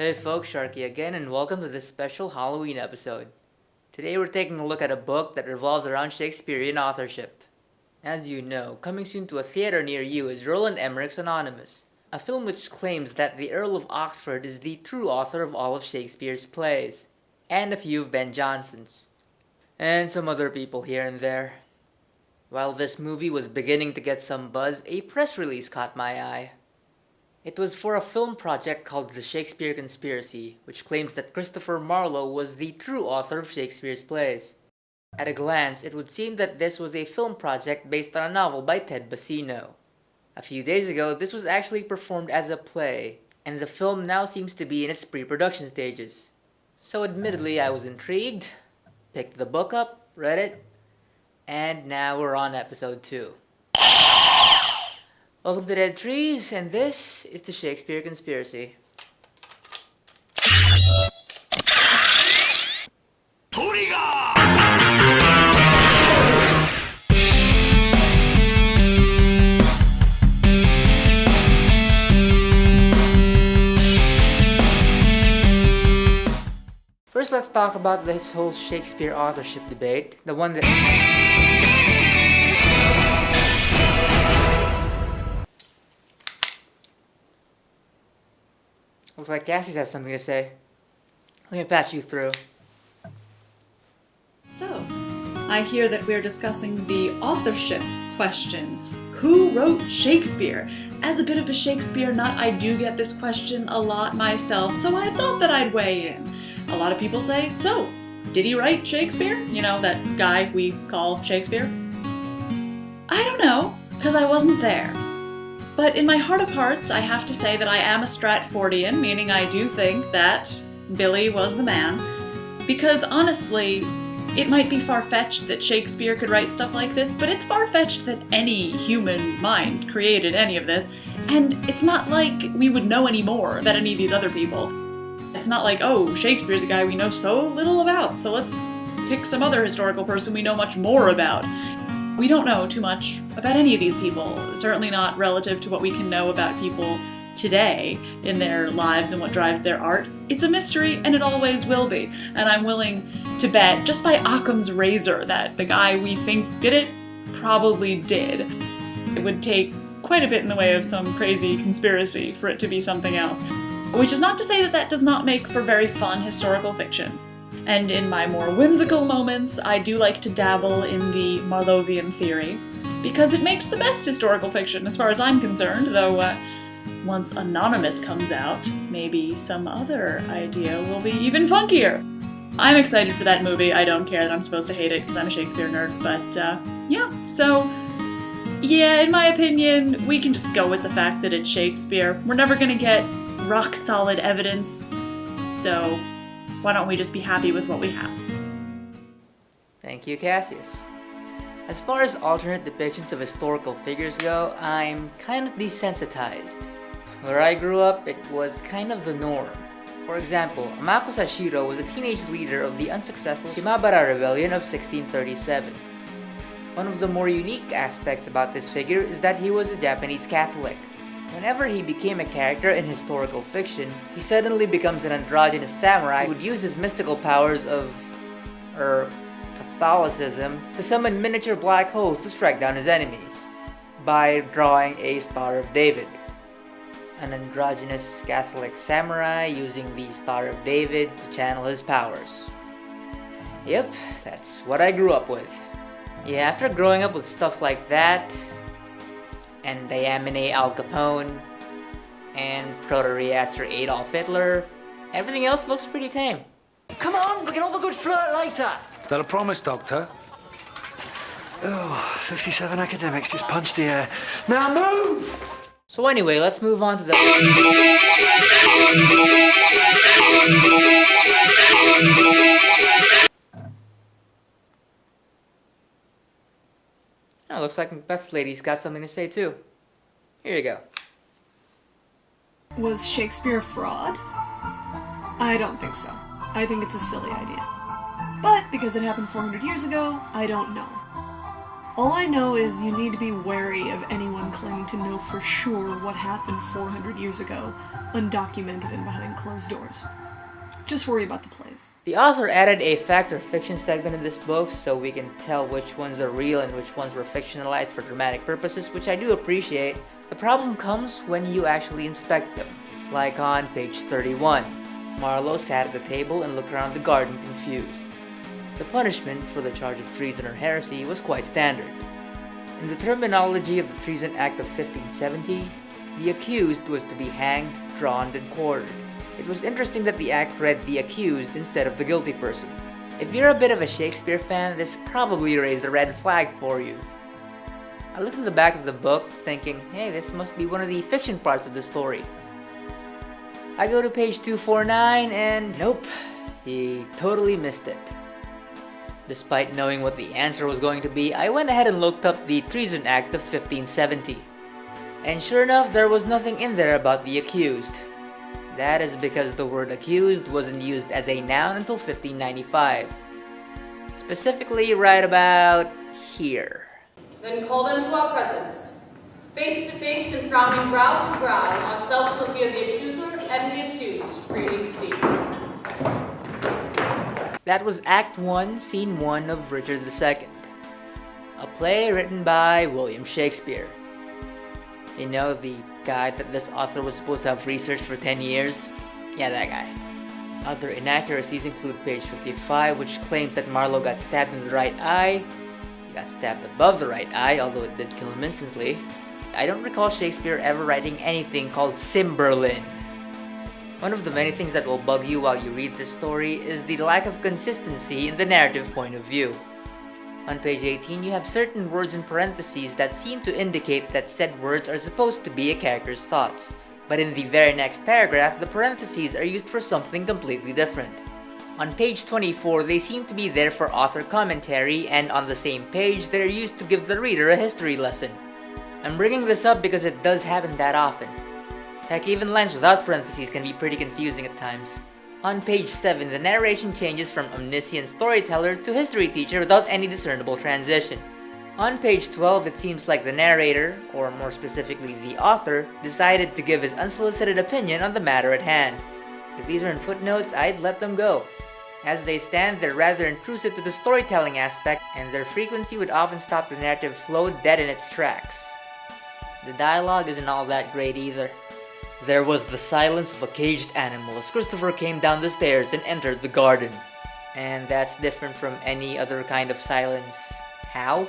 Hey folks, Sharky again, and welcome to this special Halloween episode. Today we're taking a look at a book that revolves around Shakespearean authorship. As you know, coming soon to a theater near you is Roland Emmerich's Anonymous, a film which claims that the Earl of Oxford is the true author of all of Shakespeare's plays, and a few of Ben Jonson's, and some other people here and there. While this movie was beginning to get some buzz, a press release caught my eye. It was for a film project called The Shakespeare Conspiracy, which claims that Christopher Marlowe was the true author of Shakespeare's plays. At a glance, it would seem that this was a film project based on a novel by Ted Bacino. A few days ago, this was actually performed as a play, and the film now seems to be in its pre-production stages. So admittedly, I was intrigued, picked the book up, read it, and now we're on episode 2. Welcome to Dead Trees, and this is the Shakespeare Conspiracy. First, let's talk about this whole Shakespeare authorship debate, the one that... Looks like Cassius has something to say. Let me patch you through. So, I hear that we're discussing the authorship question. Who wrote Shakespeare? As a bit of a Shakespeare nut, I do get this question a lot myself, so I thought that I'd weigh in. A lot of people say, so, did he write Shakespeare? You know, that guy we call Shakespeare? I don't know, because I wasn't there. But in my heart of hearts, I have to say that I am a Stratfordian, meaning I do think that Billy was the man. Because honestly, it might be far-fetched that Shakespeare could write stuff like this, but it's far-fetched that any human mind created any of this, and it's not like we would know any more about any of these other people. It's not like, oh, Shakespeare's a guy we know so little about, so let's pick some other historical person we know much more about. We don't know too much about any of these people, certainly not relative to what we can know about people today in their lives and what drives their art. It's a mystery, and it always will be. And I'm willing to bet, just by Occam's razor, that the guy we think did it probably did. It would take quite a bit in the way of some crazy conspiracy for it to be something else. Which is not to say that that does not make for very fun historical fiction. And in my more whimsical moments, I do like to dabble in the Marlowean theory, because it makes the best historical fiction as far as I'm concerned, though once Anonymous comes out, maybe some other idea will be even funkier. I'm excited for that movie. I don't care that I'm supposed to hate it because I'm a Shakespeare nerd, but yeah, in my opinion, we can just go with the fact that it's Shakespeare. We're never gonna get rock-solid evidence, so why don't we just be happy with what we have? Thank you, Cassius. As far as alternate depictions of historical figures go, I'm kind of desensitized. Where I grew up, it was kind of the norm. For example, Amako Sashiro was a teenage leader of the unsuccessful Shimabara Rebellion of 1637. One of the more unique aspects about this figure is that he was a Japanese Catholic. Whenever he became a character in historical fiction, he suddenly becomes an androgynous samurai who would use his mystical powers of Catholicism to summon miniature black holes to strike down his enemies by drawing a Star of David. An androgynous Catholic samurai using the Star of David to channel his powers. Yep, that's what I grew up with. Yeah, after growing up with stuff like that, and Diamine Al Capone, and Proto-Reactor Adolf Hitler, everything else looks pretty tame. Come on, we can have a good flirt later. Is that a promise, Doctor? Oh, 57 academics just punched the air. Now move! So anyway, let's move on to the... Oh, looks like Macbeth's lady's got something to say too. Here you go. Was Shakespeare a fraud? I don't think so. I think it's a silly idea. But because it happened 400 years ago, I don't know. All I know is you need to be wary of anyone claiming to know for sure what happened 400 years ago, undocumented and behind closed doors. Just worry about the plays. The author added a fact or fiction segment in this book so we can tell which ones are real and which ones were fictionalized for dramatic purposes, which I do appreciate. The problem comes when you actually inspect them. Like on page 31. Marlowe sat at the table and looked around the garden confused. The punishment for the charge of treason or heresy was quite standard. In the terminology of the Treason Act of 1570, the accused was to be hanged, drawn, and quartered. It was interesting that the act read the accused instead of the guilty person. If you're a bit of a Shakespeare fan, this probably raised a red flag for you. I looked in the back of the book thinking, hey, this must be one of the fiction parts of the story. I go to page 249 and nope, he totally missed it. Despite knowing what the answer was going to be, I went ahead and looked up the Treason Act of 1570. And sure enough, there was nothing in there about the accused. That is because the word accused wasn't used as a noun until 1595. Specifically right about here. Then call them to our presence. Face to face and frowning brow to brow, ourselves will hear the accuser and the accused freely speak. That was Act 1, Scene 1 of Richard II. A play written by William Shakespeare. You know, the guy that this author was supposed to have researched for 10 years? Yeah, that guy. Other inaccuracies include page 55, which claims that Marlowe got stabbed in the right eye. He got stabbed above the right eye, although it did kill him instantly. I don't recall Shakespeare ever writing anything called Cymberlin. One of the many things that will bug you while you read this story is the lack of consistency in the narrative point of view. On page 18, you have certain words in parentheses that seem to indicate that said words are supposed to be a character's thoughts. But in the very next paragraph, the parentheses are used for something completely different. On page 24, they seem to be there for author commentary, and on the same page, they're used to give the reader a history lesson. I'm bringing this up because it does happen that often. Heck, even lines without parentheses can be pretty confusing at times. On page 7, the narration changes from omniscient storyteller to history teacher without any discernible transition. On page 12, it seems like the narrator, or more specifically the author, decided to give his unsolicited opinion on the matter at hand. If these are in footnotes, I'd let them go. As they stand, they're rather intrusive to the storytelling aspect, and their frequency would often stop the narrative flow dead in its tracks. The dialogue isn't all that great either. There was the silence of a caged animal as Christopher came down the stairs and entered the garden. And that's different from any other kind of silence. How?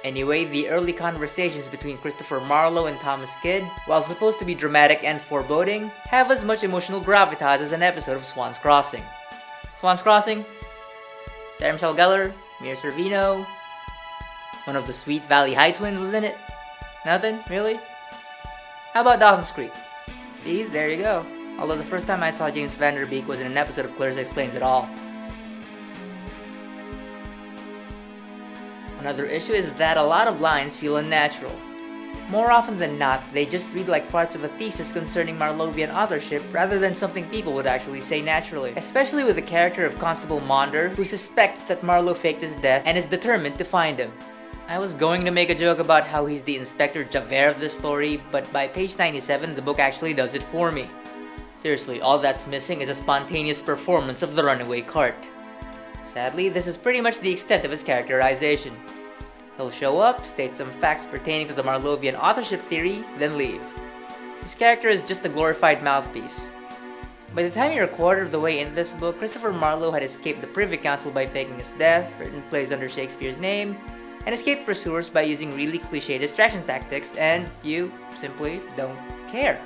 Anyway, the early conversations between Christopher Marlowe and Thomas Kidd, while supposed to be dramatic and foreboding, have as much emotional gravitas as an episode of Swan's Crossing. Swan's Crossing? Sarah Michelle Gellar, Mira Sorvino, one of the Sweet Valley High twins was in it. Nothing? Really? How about Dawson's Creek? See, there you go. Although the first time I saw James Van Der Beek was in an episode of Clarissa Explains It All. Another issue is that a lot of lines feel unnatural. More often than not, they just read like parts of a thesis concerning Marlovian authorship rather than something people would actually say naturally. Especially with the character of Constable Maunder, who suspects that Marlowe faked his death and is determined to find him. I was going to make a joke about how he's the Inspector Javert of this story, but by page 97, the book actually does it for me. Seriously, all that's missing is a spontaneous performance of the runaway cart. Sadly, this is pretty much the extent of his characterization. He'll show up, state some facts pertaining to the Marlovian authorship theory, then leave. His character is just a glorified mouthpiece. By the time you're a quarter of the way into this book, Christopher Marlowe had escaped the Privy Council by faking his death, written plays under Shakespeare's name, and escaped pursuers by using really cliché distraction tactics, and you simply don't care.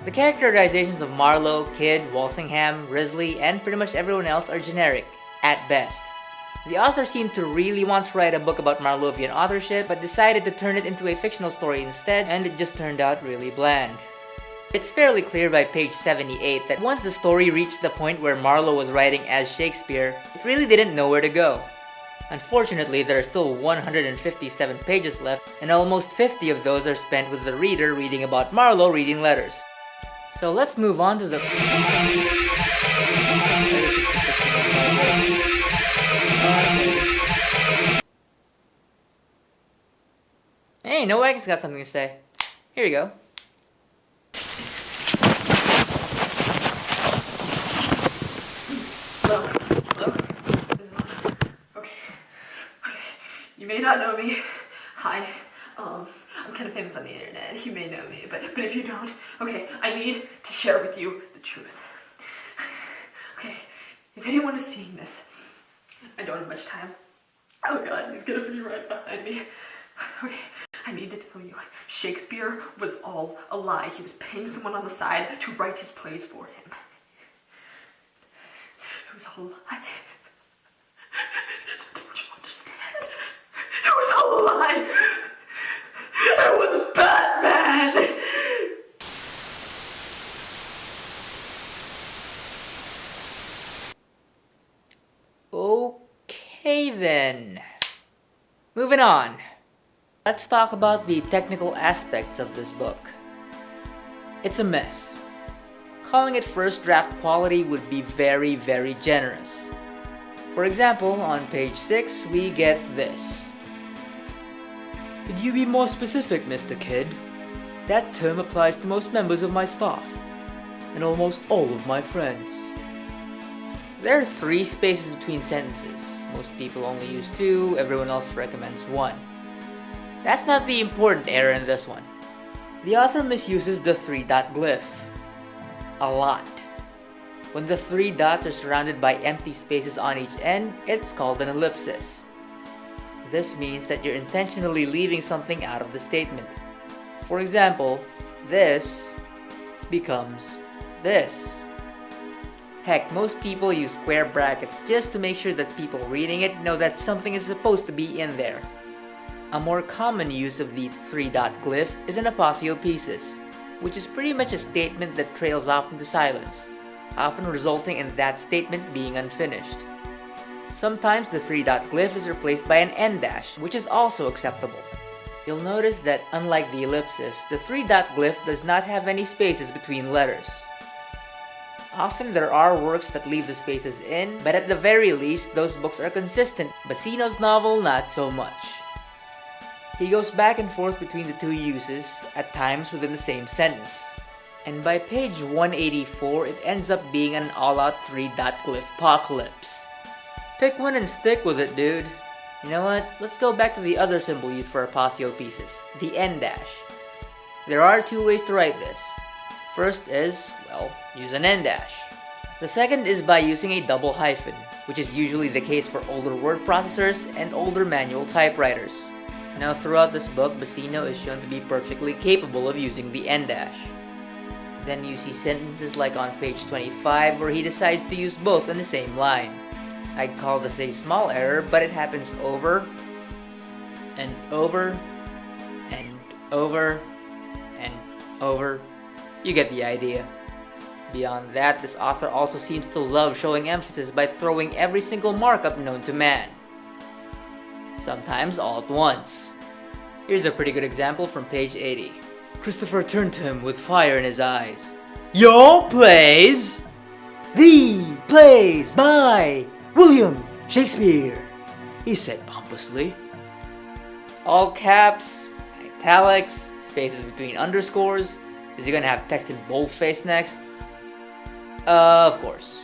The characterizations of Marlowe, Kidd, Walsingham, Risley, and pretty much everyone else are generic, at best. The author seemed to really want to write a book about Marlovian authorship, but decided to turn it into a fictional story instead, and it just turned out really bland. It's fairly clear by page 78 that once the story reached the point where Marlowe was writing as Shakespeare, it really didn't know where to go. Unfortunately, there are still 157 pages left, and almost 50 of those are spent with the reader reading about Marlowe reading letters. So let's move on to the... Hey, Nowacking's got something to say. Here you go. Hello. Is it on? Okay. You may not know me. Hi. I'm kind of famous on the internet. You may know me, but if you don't, okay, I need to share with you the truth. Okay, if anyone is seeing this, I don't have much time. Oh God, he's gonna be right behind me. Okay, I need to tell you, Shakespeare was all a lie. He was paying someone on the side to write his plays for him. It was all a lie. Don't you understand? It was all a lie. I was a bad man. Okay then. Moving on. Let's talk about the technical aspects of this book. It's a mess. Calling it first draft quality would be very, very generous. For example, on page 6, we get this. Could you be more specific, Mr. Kidd? That term applies to most members of my staff, and almost all of my friends. There are 3 spaces between sentences. Most people only use 2, everyone else recommends 1. That's not the important error in this one. The author misuses the 3-dot glyph. A lot. When the 3 dots are surrounded by empty spaces on each end, it's called an ellipsis. This means that you're intentionally leaving something out of the statement. For example, this becomes this. Heck, most people use square brackets just to make sure that people reading it know that something is supposed to be in there. A more common use of the 3-dot glyph is an aposiopesis, which is pretty much a statement that trails off into silence, often resulting in that statement being unfinished. Sometimes the 3-dot glyph is replaced by an end dash, which is also acceptable. You'll notice that unlike the ellipsis, the 3-dot glyph does not have any spaces between letters. Often there are works that leave the spaces in, but at the very least, those books are consistent. Bacino's novel, not so much. He goes back and forth between the 2 uses, at times within the same sentence. And by page 184, it ends up being an all-out 3-dot glyph apocalypse. Pick one and stick with it, dude. You know what? Let's go back to the other symbol used for aposiopesis, the end dash. There are 2 ways to write this. First is, well, use an end dash. The second is by using a double hyphen, which is usually the case for older word processors and older manual typewriters. Now throughout this book, Bacino is shown to be perfectly capable of using the end dash. Then you see sentences like on page 25 where he decides to use both in the same line. I'd call this a small error, but it happens over and over and over and over. You get the idea. Beyond that, this author also seems to love showing emphasis by throwing every single markup known to man. Sometimes all at once. Here's a pretty good example from page 80. Christopher turned to him with fire in his eyes. Your plays? The plays by William Shakespeare, he said pompously. All caps, italics, spaces between underscores. Is he gonna have text in boldface next? Of course.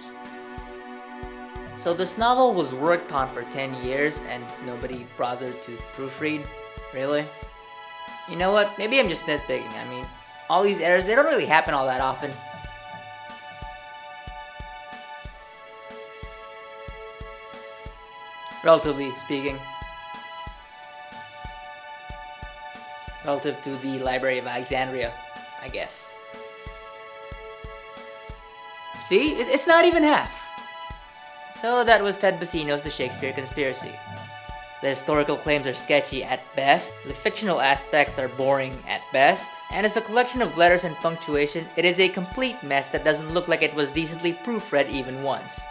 So this novel was worked on for 10 years and nobody bothered to proofread? Really? You know what? Maybe I'm just nitpicking. I mean, all these errors, they don't really happen all that often. Relatively speaking. Relative to the Library of Alexandria, I guess. See? It's not even half. So that was Ted Bacino's The Shakespeare Conspiracy. The historical claims are sketchy at best, the fictional aspects are boring at best, and as a collection of letters and punctuation, it is a complete mess that doesn't look like it was decently proofread even once.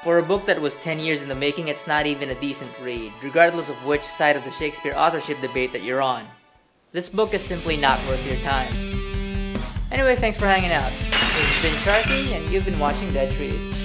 For a book that was 10 years in the making, it's not even a decent read, regardless of which side of the Shakespeare authorship debate that you're on. This book is simply not worth your time. Anyway, thanks for hanging out. This has been Sharky, and you've been watching Dead Trees.